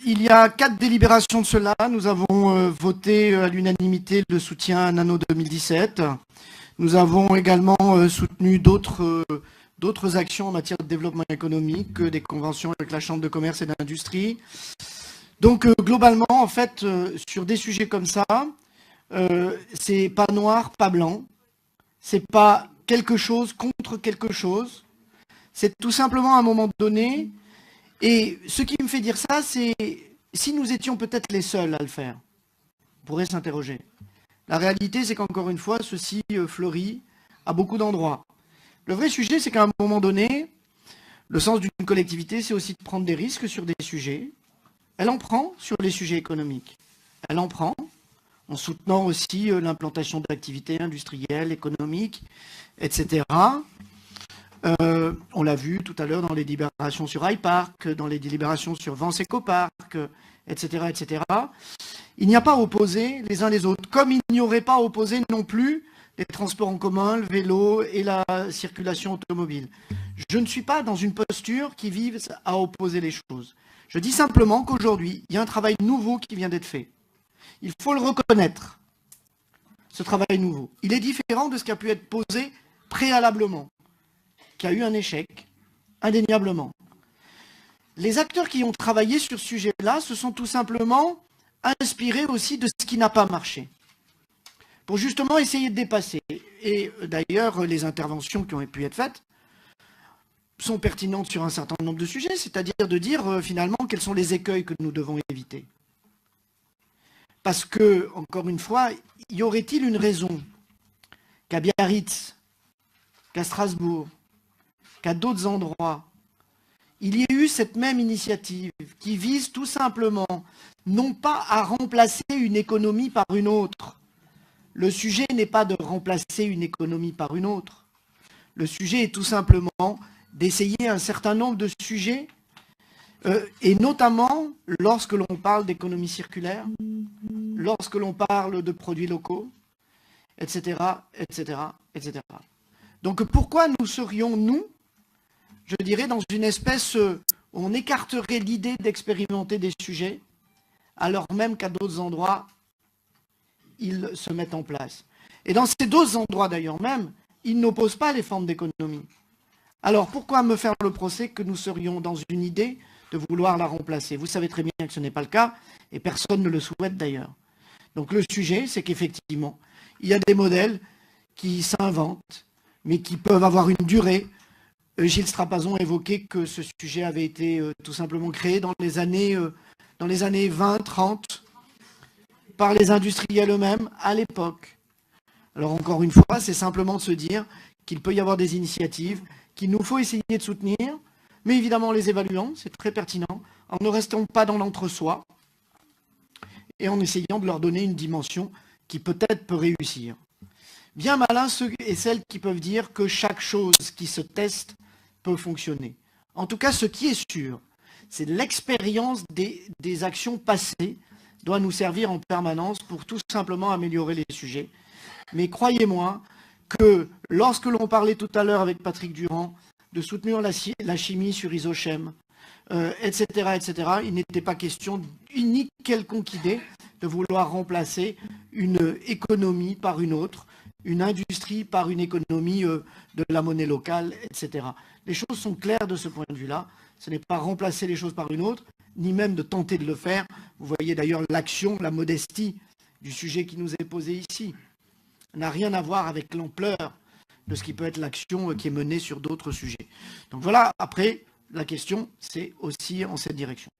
il y a 4 délibérations de cela. Nous avons voté à l'unanimité le soutien à Nano 2017. Nous avons également soutenu d'autres actions en matière de développement économique, des conventions avec la Chambre de commerce et d'industrie. Donc globalement, en fait, sur des sujets comme ça, c'est pas noir, pas blanc. C'est pas quelque chose contre quelque chose. C'est tout simplement à un moment donné. Et ce qui me fait dire ça, c'est si nous étions peut-être les seuls à le faire, on pourrait s'interroger. La réalité, c'est qu'encore une fois, ceci fleurit à beaucoup d'endroits. Le vrai sujet, c'est qu'à un moment donné, le sens d'une collectivité, c'est aussi de prendre des risques sur des sujets. Elle en prend sur les sujets économiques. Elle en prend en soutenant aussi l'implantation d'activités industrielles, économiques, etc. On l'a vu tout à l'heure dans les délibérations sur iPark, dans les délibérations sur Vence Ecopark, etc., etc. Il n'y a pas opposé les uns les autres, comme il n'y aurait pas opposé non plus les transports en commun, le vélo et la circulation automobile. Je ne suis pas dans une posture qui vise à opposer les choses. Je dis simplement qu'aujourd'hui, il y a un travail nouveau qui vient d'être fait. Il faut le reconnaître, ce travail nouveau. Il est différent de ce qui a pu être posé préalablement, qui a eu un échec, indéniablement. Les acteurs qui ont travaillé sur ce sujet-là se sont tout simplement inspirés aussi de ce qui n'a pas marché, pour justement essayer de dépasser. Et d'ailleurs, les interventions qui ont pu être faites sont pertinentes sur un certain nombre de sujets, c'est-à-dire de dire finalement quels sont les écueils que nous devons éviter. Parce que, encore une fois, y aurait-il une raison qu'à Biarritz, qu'à Strasbourg, qu'à d'autres endroits, il y ait eu cette même initiative qui vise tout simplement non pas à remplacer une économie par une autre. Le sujet n'est pas de remplacer une économie par une autre. Le sujet est tout simplement d'essayer un certain nombre de sujets, et notamment lorsque l'on parle d'économie circulaire, lorsque l'on parle de produits locaux, etc., etc., etc. Donc pourquoi nous serions, nous, je dirais, dans une espèce où on écarterait l'idée d'expérimenter des sujets, alors même qu'à d'autres endroits, ils se mettent en place. Et dans ces d'autres endroits d'ailleurs même, ils n'opposent pas les formes d'économie. Alors pourquoi me faire le procès que nous serions dans une idée de vouloir la remplacer? Vous savez très bien que ce n'est pas le cas, et personne ne le souhaite d'ailleurs. Donc le sujet, c'est qu'effectivement, il y a des modèles qui s'inventent, mais qui peuvent avoir une durée. Gilles Strapazon évoquait que ce sujet avait été tout simplement créé dans les années 20-30 par les industriels eux-mêmes à l'époque. Alors encore une fois, c'est simplement de se dire qu'il peut y avoir des initiatives qu'il nous faut essayer de soutenir, mais évidemment en les évaluant, c'est très pertinent, en ne restant pas dans l'entre-soi et en essayant de leur donner une dimension qui peut-être peut réussir. Bien malin ceux et celles qui peuvent dire que chaque chose qui se teste peut fonctionner. En tout cas, ce qui est sûr, c'est l'expérience des actions passées doit nous servir en permanence pour tout simplement améliorer les sujets. Mais croyez-moi que lorsque l'on parlait tout à l'heure avec Patrick Durand de soutenir la chimie sur Isochem, etc., etc., il n'était pas question ni quelconque idée de vouloir remplacer une économie par une autre, une industrie par une économie de la monnaie locale, etc. Les choses sont claires de ce point de vue-là. Ce n'est pas remplacer les choses par une autre, ni même de tenter de le faire. Vous voyez d'ailleurs l'action, la modestie du sujet qui nous est posé ici. Ça n'a rien à voir avec l'ampleur de ce qui peut être l'action qui est menée sur d'autres sujets. Donc voilà, après, la question, c'est aussi en cette direction.